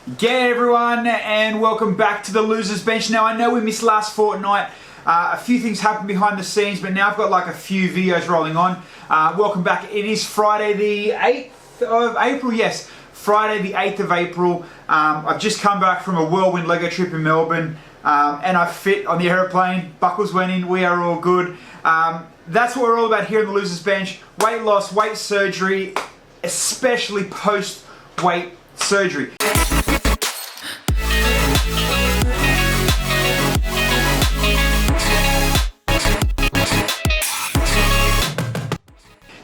G'day everyone, and welcome back to the Losers Bench. Now I know we missed last fortnight. A few things happened behind the scenes, but now I've got like a few videos rolling on. Welcome back. It is Friday the 8th of April. Yes, Friday the 8th of April. I've just come back from a whirlwind Lego trip in Melbourne, and I fit on the aeroplane. Buckles went in. We are all good. That's what we're all about here on the Losers Bench. Weight loss, weight surgery, especially post-weight surgery.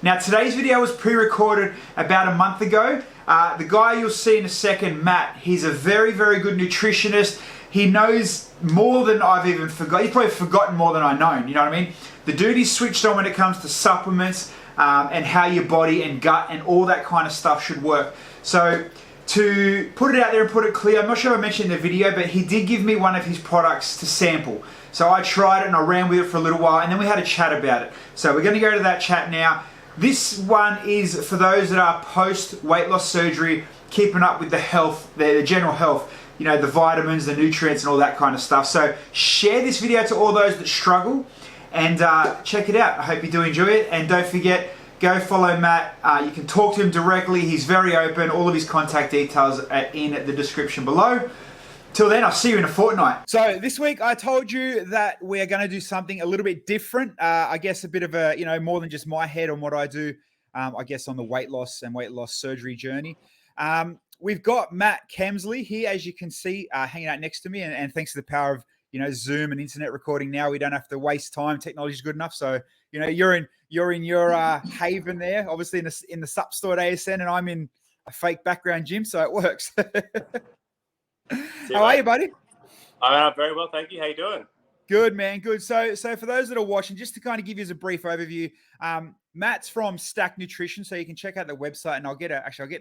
Now today's video was pre-recorded about a month ago. The guy you'll see in a second, Matt, he's a very, very good nutritionist. He knows more than I've even forgotten. He's probably forgotten more than I've known, you know what I mean? The dude is switched on when it comes to supplements and how your body and gut and all that kind of stuff should work. So to put it out there and put it clear, I'm not sure if I mentioned in the video, but he did give me one of his products to sample. So I tried it and I ran with it for a little while and then we had a chat about it. So we're going to go to that chat now. This one is for those that are post weight loss surgery, keeping up with the health, the general health, you know, the vitamins, the nutrients and all that kind of stuff. So share this video to all those that struggle and check it out. I hope you do enjoy it, and don't forget, go follow Matt. You can talk to him directly. He's very open. All of his contact details are in the description below. Till then, I'll see you in a fortnight. So this week, I told you that we're going to do something a little bit different. I guess a bit of a, you know, more than just my head on what I do, I guess on the weight loss and weight loss surgery journey. We've got Matt Kemsley here, as you can see, hanging out next to me. And thanks to the power of, you know, Zoom and internet recording now, we don't have to waste time. Technology is good enough. So, you know, you're in your haven there, obviously in the sup store at ASN, and I'm in a fake background gym, so it works. How are you, buddy? I'm very well, thank you. How you doing? Good, man. Good. So for those that are watching, just to kind of give you a brief overview, Matt's from Stack Nutrition, so you can check out the website, and I'll get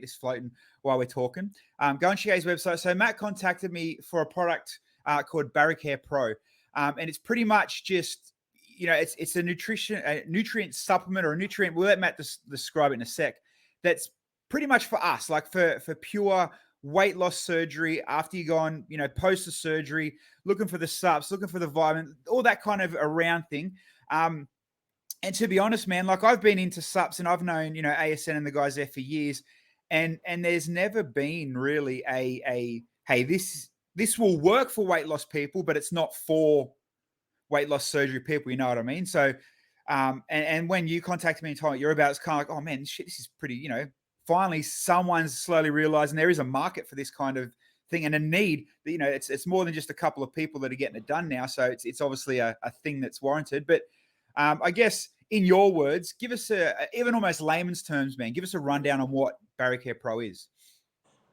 this floating while we're talking. Go and check out his website. So Matt contacted me for a product called Barricare Pro, and it's pretty much just, you know, it's a nutrient supplement or a nutrient. We'll let Matt describe it in a sec. That's pretty much for us, like for pure weight loss surgery, after you go on, you know, post the surgery, looking for the subs, looking for the vitamin, all that kind of around thing. And to be honest, man, like I've been into subs and I've known, you know, ASN and the guys there for years, and there's never been really a hey, this will work for weight loss people, but it's not for weight loss surgery people, you know what I mean? So and when you contacted me and told me you're about, it's kind of like, oh man, shit, this is pretty, you know, finally someone's slowly realizing there is a market for this kind of thing and a need. That, you know, it's more than just a couple of people that are getting it done now. So it's obviously a thing that's warranted. But I guess in your words, give us even almost layman's terms, man, give us a rundown on what Barricare Pro is.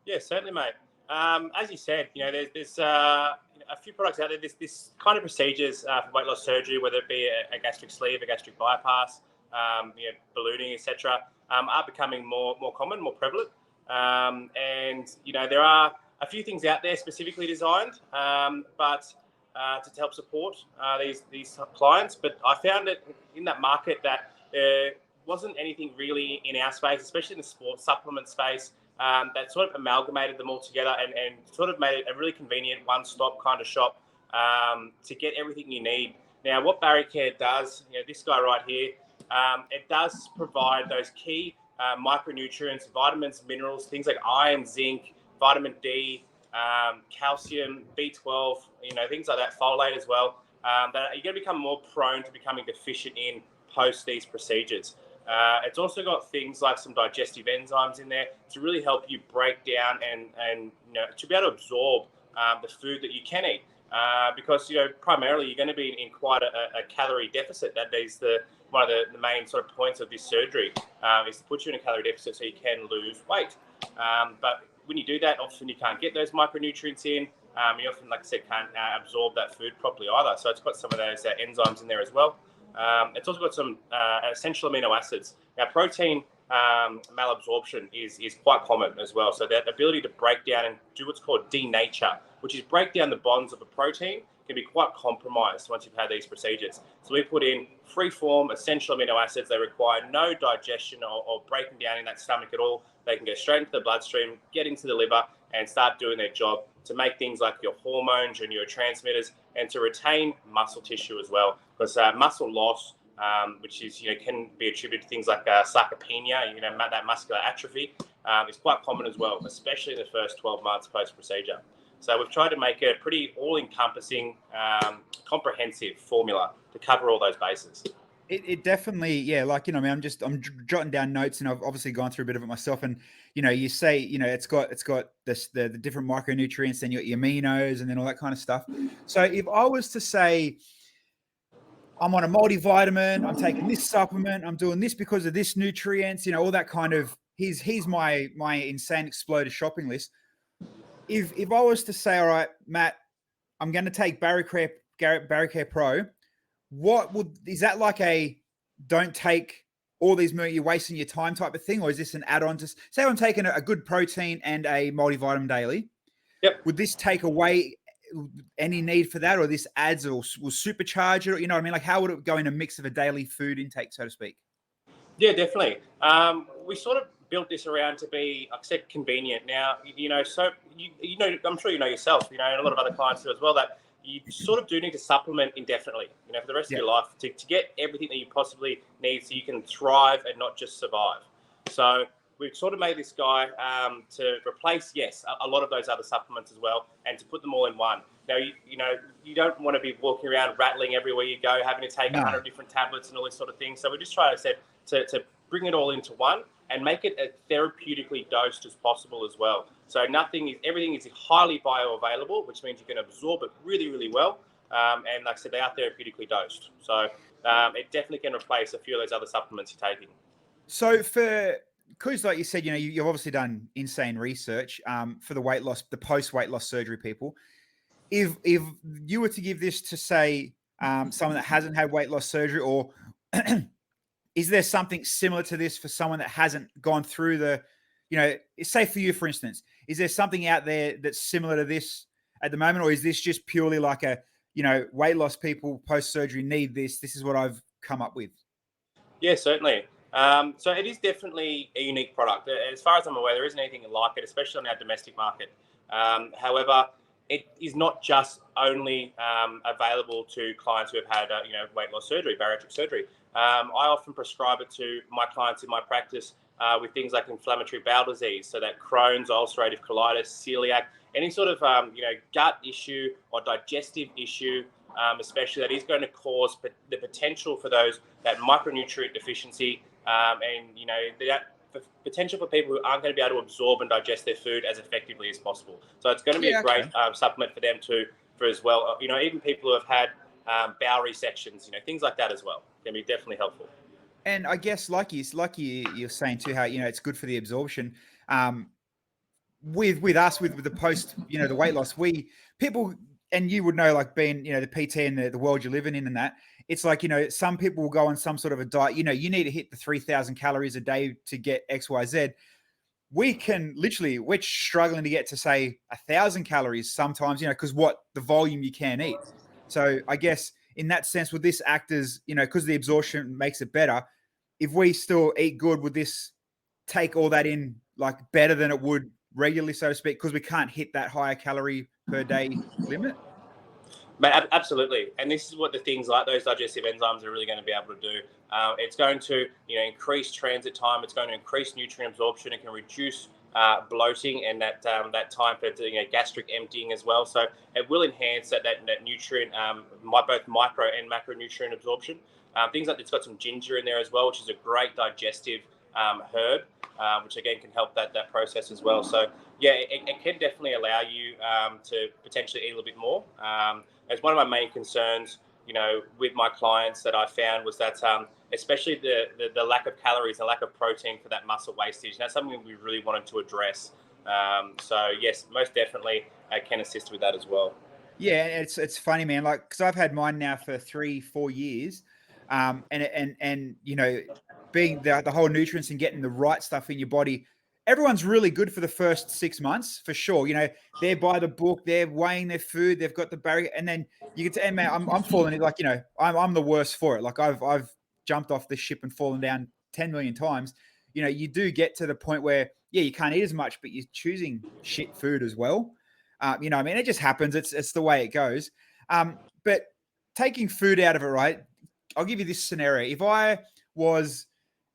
Yeah, certainly, mate. As you said, you know, there's a few products out there. This kind of procedures for weight loss surgery, whether it be a gastric sleeve, a gastric bypass, you know, ballooning, etc., are becoming more common, more prevalent. And, you know, there are a few things out there specifically designed, but to help support these clients. But I found that in that market that there wasn't anything really in our space, especially in the sports supplement space, that sort of amalgamated them all together and sort of made it a really convenient one-stop kind of shop to get everything you need. Now, what Barricare does, you know, this guy right here, it does provide those key micronutrients, vitamins, minerals, things like iron, zinc, vitamin D, calcium, B12, you know, things like that, folate as well, that you're going to become more prone to becoming deficient in post these procedures. It's also got things like some digestive enzymes in there to really help you break down and you know, to be able to absorb the food that you can eat. Because, you know, primarily you're going to be in quite a calorie deficit. That is one of the main sort of points of this surgery, is to put you in a calorie deficit so you can lose weight. But when you do that, often you can't get those micronutrients in. You often, like I said, can't absorb that food properly either. So it's got some of those enzymes in there as well. It's also got some essential amino acids. Now, protein malabsorption is quite common as well. So that ability to break down and do what's called denature, which is break down the bonds of a protein, can be quite compromised once you've had these procedures. So we put in free-form essential amino acids. They require no digestion or breaking down in that stomach at all. They can go straight into the bloodstream, get into the liver, and start doing their job to make things like your hormones, your neurotransmitters, and to retain muscle tissue as well. Because muscle loss, which is can be attributed to things like sarcopenia, that muscular atrophy, is quite common as well, especially in the first 12 months post-procedure. So we've tried to make it a pretty all-encompassing, comprehensive formula to cover all those bases. It definitely, yeah, like, I mean, I'm jotting down notes, and I've obviously gone through a bit of it myself. And, you say, it's got this, the different micronutrients, then you got your aminos and then all that kind of stuff. So if I was to say, I'm on a multivitamin, I'm taking this supplement, I'm doing this because of this nutrients, all that kind of, here's my insane exploder shopping list. If I was to say, all right, Matt, I'm going to take Barricare Pro, is that like a don't take all these, you're wasting your time type of thing? Or is this an add-on to, say I'm taking a good protein and a multivitamin daily? Yep. Would this take away any need for that, or this adds or will supercharge it? You know what I mean? Like, how would it go in a mix of a daily food intake, so to speak? Yeah, definitely. We sort of built this around to be, like I said, convenient. Now, so I'm sure yourself, and a lot of other clients do as well, that you sort of do need to supplement indefinitely, for the rest of your life to get everything that you possibly need so you can thrive and not just survive. So we've sort of made this guy to replace, yes, a lot of those other supplements as well, and to put them all in one. Now, you don't want to be walking around rattling everywhere you go, having to take 100 different tablets and all this sort of thing. So we're just trying to bring it all into one and make it as therapeutically dosed as possible as well. So everything is highly bioavailable, which means you can absorb it really, really well. And like I said, they are therapeutically dosed. So it definitely can replace a few of those other supplements you're taking. So because like you said, you've obviously done insane research for the weight loss, the post-weight loss surgery people. If you were to give this to, say, someone that hasn't had weight loss surgery, or is there something similar to this for someone that hasn't gone through the, say for you, for instance, is there something out there that's similar to this at the moment? Or is this just purely like a, weight loss people post-surgery need this? This is what I've come up with. Yeah, certainly. So it is definitely a unique product. As far as I'm aware, there isn't anything like it, especially on our domestic market. However, it is not just only available to clients who have had, weight loss surgery, bariatric surgery. I often prescribe it to my clients in my practice with things like inflammatory bowel disease, so that Crohn's, ulcerative colitis, celiac, any sort of gut issue or digestive issue, especially, that is going to cause the potential for that micronutrient deficiency, and that potential for people who aren't going to be able to absorb and digest their food as effectively as possible. So it's going to be a great supplement for them for as well. Even people who have had bowel resections, things like that as well, can be definitely helpful. And I guess, like you're saying too, how it's good for the absorption. With us, with the post, the weight loss, people, and you would know, like being, the PT and the world you're living in, and that it's like, some people will go on some sort of a diet. You need to hit the 3,000 calories a day to get X, Y, Z. We're struggling to get to, say, 1,000 calories sometimes, because what the volume you can eat. So I guess in that sense, would this act as, because the absorption makes it better, if we still eat good, would this take all that in, like, better than it would regularly, so to speak, because we can't hit that higher calorie per day limit? But absolutely, and this is what the things like those digestive enzymes are really going to be able to do. It's going to increase transit time. It's going to increase nutrient absorption. It can reduce bloating and that time for gastric emptying as well. So it will enhance that nutrient, both micro and macronutrient absorption. Things like, it's got some ginger in there as well, which is a great digestive herb, which again can help that process as well. So yeah, it can definitely allow you to potentially eat a little bit more. As one of my main concerns, with my clients that I found was that especially the lack of calories, the lack of protein for that muscle wastage. And that's something we really wanted to address. So yes, most definitely can assist with that as well. Yeah, it's funny, man. Like, because I've had mine now for 3-4 years, and being the whole nutrients and getting the right stuff in your body. Everyone's really good for the first 6 months, for sure. They're by the book, they're weighing their food, they've got the barrier, and then you get to, and man, I'm falling in, like, I'm the worst for it. Like, I've jumped off the ship and fallen down 10 million times. You do get to the point where yeah, you can't eat as much, but you're choosing shit food as well. You know what I mean? It just happens. It's the way it goes. But taking food out of it, right? I'll give you this scenario. If I was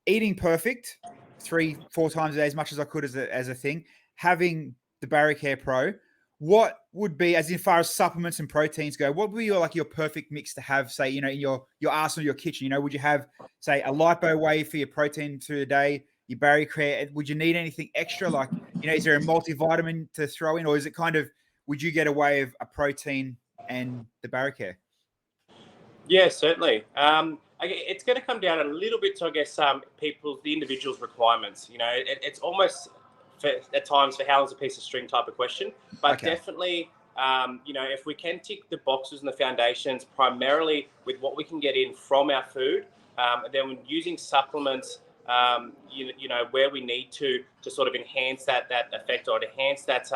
eating perfect 3-4 times a day, as much as I could as a thing, having the Barricare Pro, what would be, as in far as supplements and proteins go, what would be your perfect mix to have, say, you know, in your arsenal, your kitchen? You know, would you have, say, a lipo whey for your protein through the day, your Barricare? Would you need anything extra? Like, you know, is there a multivitamin to throw in, or is it kind of, would you get away with a protein and the Barricare? Yeah, certainly. It's going to come down a little bit to, I guess, the individual's requirements. You know, it's almost at times for how long's a piece of string type of question, but Okay. definitely, you know, if we can tick the boxes and the foundations primarily with what we can get in from our food, and then when using supplements, you know, where we need to sort of enhance that effect or enhance that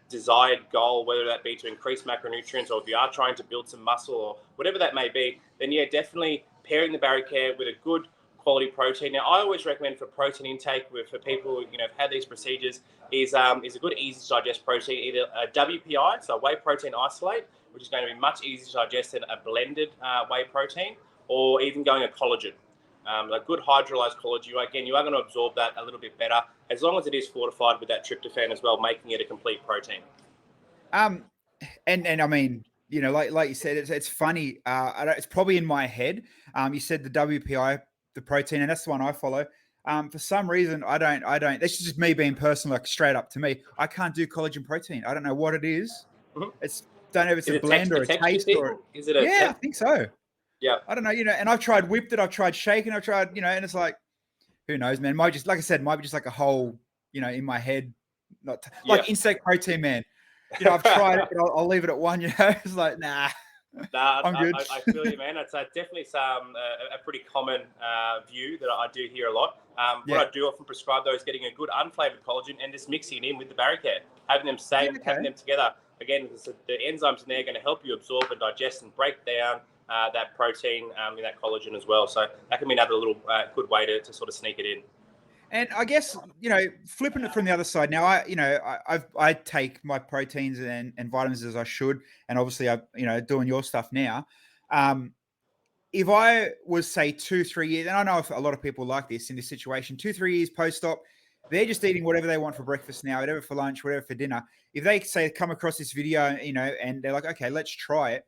desired goal, whether that be to increase macronutrients or if you are trying to build some muscle or whatever that may be, then yeah, definitely pairing the Barricare with a good quality protein. Now, I always recommend for protein intake for people, you know, have had these procedures is a good, easy to digest protein, either a WPI, so whey protein isolate, which is going to be much easier to digest than a blended whey protein, or even going a collagen. A good hydrolyzed collagen, again, you are going to absorb that a little bit better as long as it is fortified with that tryptophan as well, making it a complete protein. And I mean, you know, like you said, it's funny. It's probably in my head. You said the WPI, the protein, and that's the one I follow. For some reason, I don't. That's just me being personal, like straight up to me. I can't do collagen protein. I don't know what it is. Mm-hmm. It's don't know if it's Is a it blend a or a texture taste thing? or Is it yeah, I think so. Yeah. I don't know, you know. And I've tried whipped it. I've tried shaking. I've tried, you know, and it's like, who knows, man? Might just, like I said, might be just like a whole, you know, in my head, not like insect protein, man. You know, I've tried it, but I'll leave it at one. You know, it's like, nah, Nah, I'm good. I feel you, man. It's definitely a pretty common view that I do hear a lot. What Yeah. I do often prescribe though is getting a good unflavored collagen and just mixing it in with the Barricare, having them having them together. Again, the enzymes in there are going to help you absorb and digest and break down that protein in that collagen as well. So that can be another little good way to sort of sneak it in. And I guess, you know, flipping it from the other side now, I take my proteins and vitamins as I should, and obviously I, you know, doing your stuff now. If I was, say, 2-3 years, and I know if a lot of people like this in this situation, 2-3 years post-op, they're just eating whatever they want for breakfast now, whatever for lunch, whatever for dinner. If they say come across this video, you know, and they're like, okay, let's try it.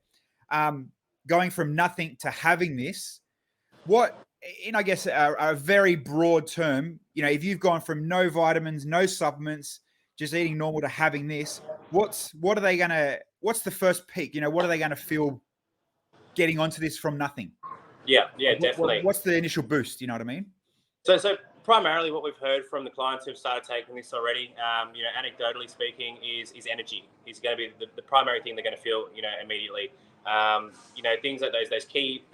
Going from nothing to having this, what, in I guess a very broad term, you know, if you've gone from no vitamins, no supplements, just eating normal to having this, what's the first peak? You know, what are they gonna feel getting onto this from nothing? Yeah, Like, definitely. what's the initial boost? You know what I mean? So primarily, what we've heard from the clients who've started taking this already, you know, anecdotally speaking, is energy. Is going to be the primary thing they're going to feel, you know, immediately. You know, things like those key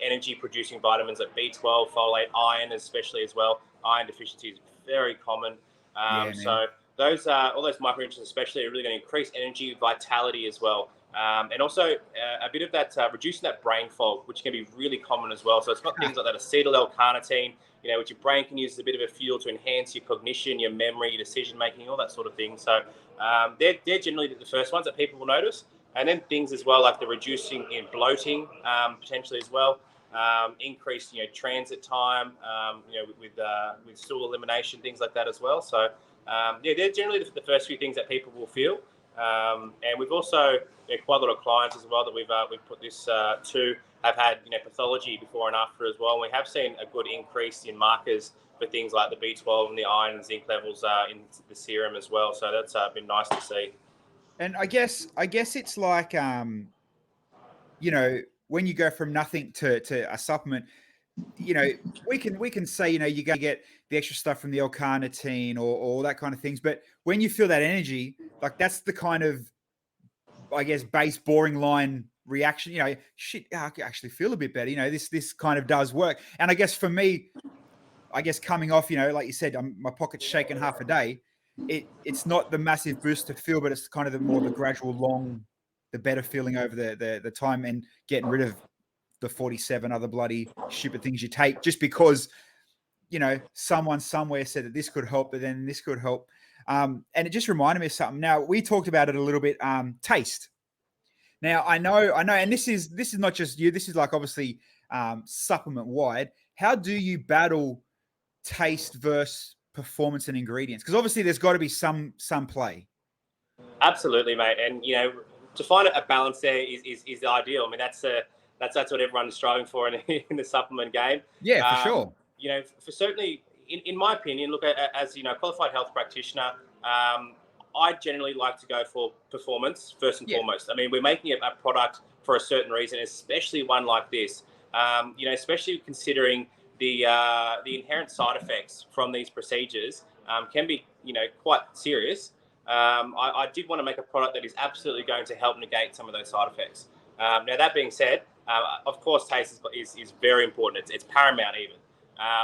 energy producing vitamins like B12, folate, iron, especially as well. Iron deficiency is very common. Yeah, man. So those all those micronutrients, especially, are really going to increase energy, vitality as well. And also a bit of that reducing that brain fog, which can be really common as well. So it's got things like that acetyl L-carnitine, you know, which your brain can use as a bit of a fuel to enhance your cognition, your memory, your decision making, all that sort of thing. So they're generally the first ones that people will notice. And then things as well like the reducing in bloating potentially as well, increased, you know, transit time, you know, with stool elimination, things like that as well. So yeah, they're generally the first few things that people will feel. And we've also, you know, quite a lot of clients as well that we've put this to have had, you know, pathology before and after as well. And we have seen a good increase in markers for things like the B12 and the iron and zinc levels in the serum as well. So that's been nice to see. And I guess it's like, you know, when you go from nothing to a supplement, you know, we can say, you know, you're going to get the extra stuff from the L-carnitine or all that kind of things. But when you feel that energy, like that's the kind of, I guess, base boring line reaction, you know, shit, I can actually feel a bit better. You know, this kind of does work. And I guess for me, I guess coming off, you know, like you said, my pocket's shaking half a day. It's not the massive boost to feel, but it's kind of the gradual the better feeling over the time and getting rid of the 47 other bloody stupid things you take just because someone somewhere said that this could help, but then this could help. And it just reminded me of something. Now, we talked about it a little bit, taste. Now, I know, and this is not just you. This is like obviously supplement wide. How do you battle taste versus performance and ingredients? Because obviously there's got to be some play. Absolutely, mate. And to find a balance there is ideal. I mean, that's what everyone's striving for in the supplement game. Yeah, for sure. For certainly, in my opinion, look, as qualified health practitioner, I generally like to go for performance first and foremost. I mean, we're making a product for a certain reason, especially one like this. Especially considering the inherent side effects from these procedures can be quite serious. I did want to make a product that is absolutely going to help negate some of those side effects. Now, that being said, of course, taste is very important. It's paramount even.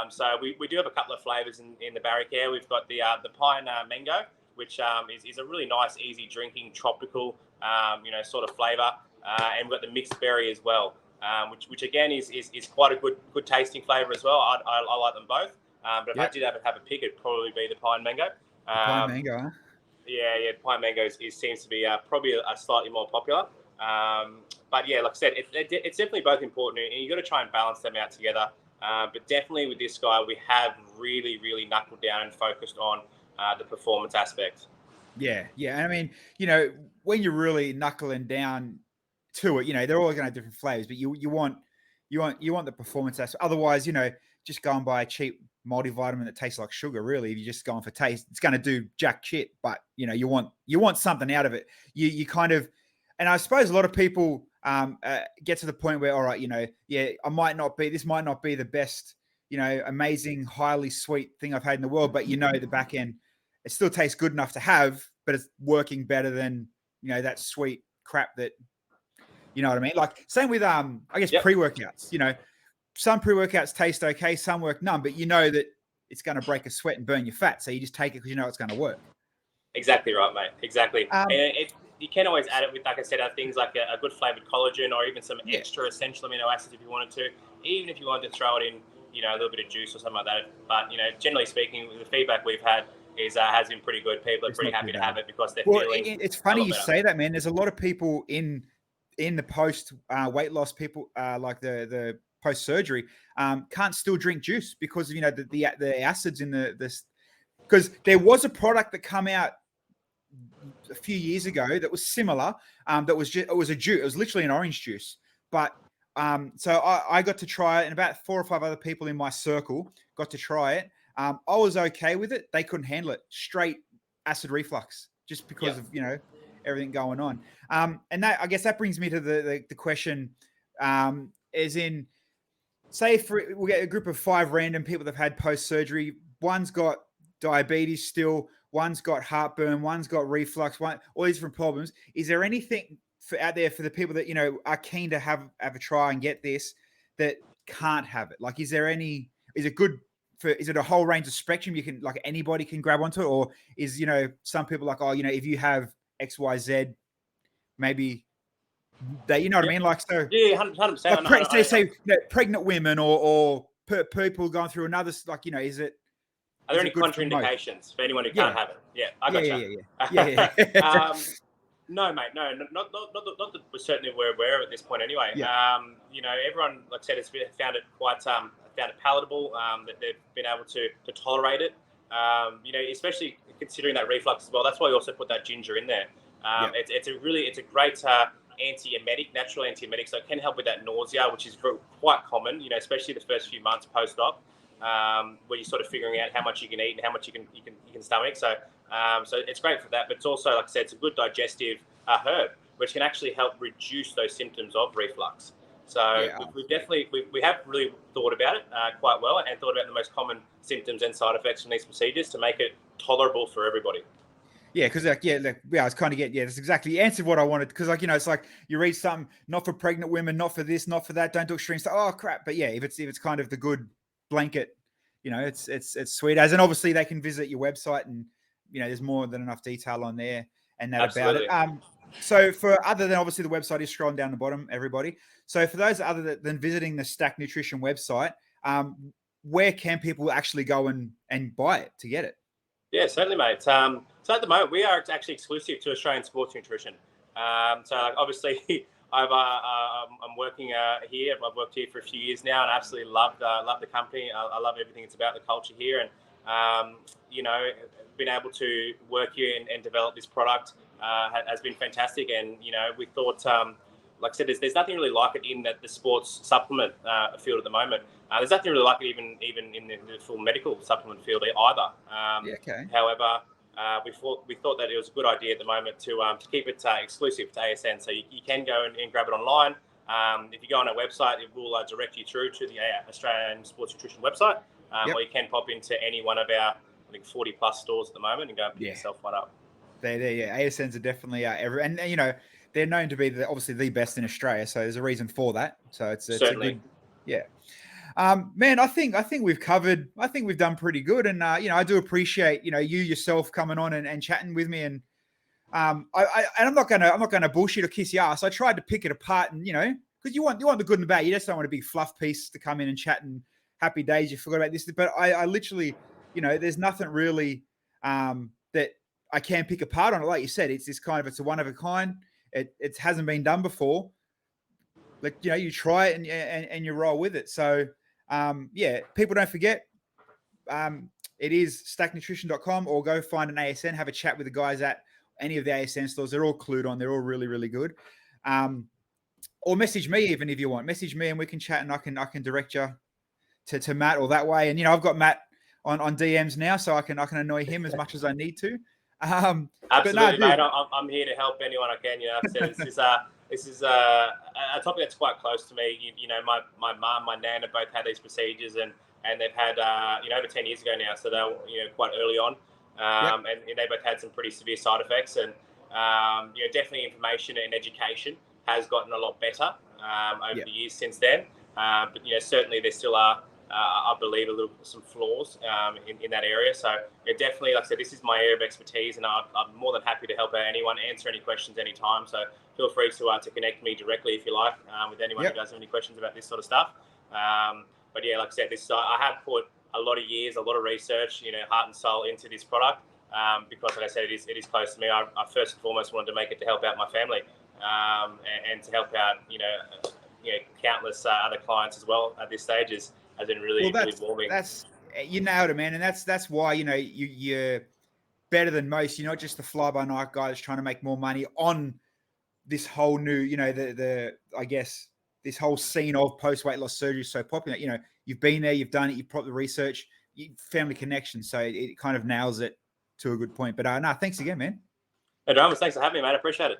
So we do have a couple of flavors in the Barry Care. We've got the pine mango, which is a really nice, easy drinking, tropical, sort of flavor. And we've got the mixed berry as well, which again is quite a good tasting flavor as well. I like them both. But if I did have a pick, it'd probably be the pine mango. Pine mango, huh? Yeah, pine mango seems to be probably a slightly more popular. But yeah, like I said, it's definitely both important, and you've got to try and balance them out together. But definitely with this guy, we have really, really knuckled down and focused on the performance aspect. Yeah. I mean, when you're really knuckling down to it, they're all going to have different flavors, but you want the performance aspect. Otherwise, just going by a cheap multivitamin that tastes like sugar, really, if you're just going for taste, it's going to do jack shit. But you want something out of it. You kind of, and I suppose a lot of people get to the point where, all right, this might not be the best, amazing, highly sweet thing I've had in the world, but the back end, it still tastes good enough to have, but it's working better than, that sweet crap that, you know what I mean? Like same with, I guess, pre-workouts, some pre-workouts taste okay, some work none, but that it's going to break a sweat and burn your fat. So you just take it because it's going to work. Exactly right, mate. Exactly. And you can always add it with, like I said, things like a good flavored collagen or even some extra essential amino acids if you wanted to, even if you wanted to throw it in, a little bit of juice or something like that. But, generally speaking, the feedback we've had has been pretty good. People are pretty happy to have it because they're feeling. It's funny you say that, man. There's a lot of people in the post weight loss, people like the post surgery can't still drink juice because of the acids in this. Because there was a product that come out a few years ago that was similar. That was it was a juice. It was literally an orange juice. But so I got to try it, and about 4 or 5 other people in my circle got to try it. I was okay with it. They couldn't handle it. Straight acid reflux, just because of everything going on. And that, I guess, that brings me to the question, as in, say we get a group of 5 random people that have had post surgery. One's got diabetes still. One's got heartburn. One's got reflux. All these different problems. Is there anything out there for the people that are keen to have a try and get this that can't have it? Like, is it good? Is it a whole range of spectrum? You can, like, anybody can grab onto it, or is some people like, if you have XYZ, maybe they, what I mean? Like, so 100%. Like, say pregnant women or people going through another, like, is it? Are there any contraindications for anyone who can't have it? Yeah, I got you. Yeah. No, mate, no, not that we're certainly aware of at this point anyway. Yeah. Everyone, like I said, has found it quite palatable, that they've been able to tolerate it. Especially considering that reflux as well. That's why we also put that ginger in there. It's a great antiemetic, natural antiemetic, so it can help with that nausea, which is quite common, especially the first few months post-op, where you're sort of figuring out how much you can eat and how much you can stomach. So it's great for that, but it's also, like I said, it's a good digestive herb, which can actually help reduce those symptoms of reflux. So we have really thought about it quite well, and thought about the most common symptoms and side effects from these procedures to make it tolerable for everybody. Yeah, because I was kind of that's exactly answered what I wanted. Because it's like you read something, not for pregnant women, not for this, not for that, don't do extreme stuff. Oh crap! But if it's kind of the good blanket, it's sweet as. And obviously they can visit your website, and there's more than enough detail on there and that Absolutely. About it. So for other than, obviously, the website is scrolling down the bottom, everybody. So for those other than visiting the Stack Nutrition website, where can people actually go and buy it to get it? Yeah, certainly, mate. So at the moment, we are actually exclusive to Australian Sports Nutrition. So like, obviously, I'm working here. I've worked here for a few years now, and I absolutely love the company. I love everything it's about, the culture here, and being able to work here and develop this product has been fantastic. And we thought, like I said, there's nothing really like it in the sports supplement field at the moment. There's nothing really like it even in the full medical supplement field either. Okay. However, we thought that it was a good idea at the moment to keep it exclusive to ASN. So you can go and grab it online. If you go on our website, it will direct you through to the Australian Sports Nutrition website, or you can pop into any one of our, I think, 40 plus stores at the moment and go and pick yourself one up. Yeah. ASNs are definitely and they're known to be obviously the best in Australia, so there's a reason for that. So it's a good, man. I think we've covered. I think we've done pretty good, and I do appreciate you yourself coming on and chatting with me, and I'm not gonna bullshit or kiss your ass. I tried to pick it apart, and because you want the good and the bad. You just don't want a big fluff piece to come in and chat and happy days. You forgot about this, but I literally, there's nothing really that I can pick apart on it. Like you said, it's a one of a kind. It hasn't been done before. Like, you try it and you roll with it. So, people don't forget, it is stacknutrition.com, or go find an ASN, have a chat with the guys at any of the ASN stores. They're all clued on. They're all really, really good. Or message me even if you want. Message me and we can chat, and I can direct you to Matt or that way. And, I've got Matt on DMs now, so I can annoy him as much as I need to. Absolutely, mate. I'm here to help anyone I can. This is a topic that's quite close to me. My mum, my nan have both had these procedures, and they've had over 10 years ago now, so they're quite early on, and they both had some pretty severe side effects. And definitely information and education has gotten a lot better over the years since then. But certainly there still are, I believe, some flaws in that area. So definitely, like I said, this is my area of expertise, and I'm more than happy to help out anyone, answer any questions anytime. So feel free to connect me directly if you like with anyone who does have any questions about this sort of stuff. But yeah, like I said, I have put a lot of years, a lot of research, heart and soul into this product because, like I said, it is close to me. I first and foremost wanted to make it to help out my family and to help out, countless other clients as well at this stage has been really warming. You nailed it, man. And that's why, you're better than most. You're not just the fly by night guy that's trying to make more money on this whole new, I guess this whole scene of post weight loss surgery is so popular. You've been there, you've done it, you've put the research, family connection. So it kind of nails it to a good point. But thanks again, man. Hey, Dramas, thanks for having me, mate. I appreciate it.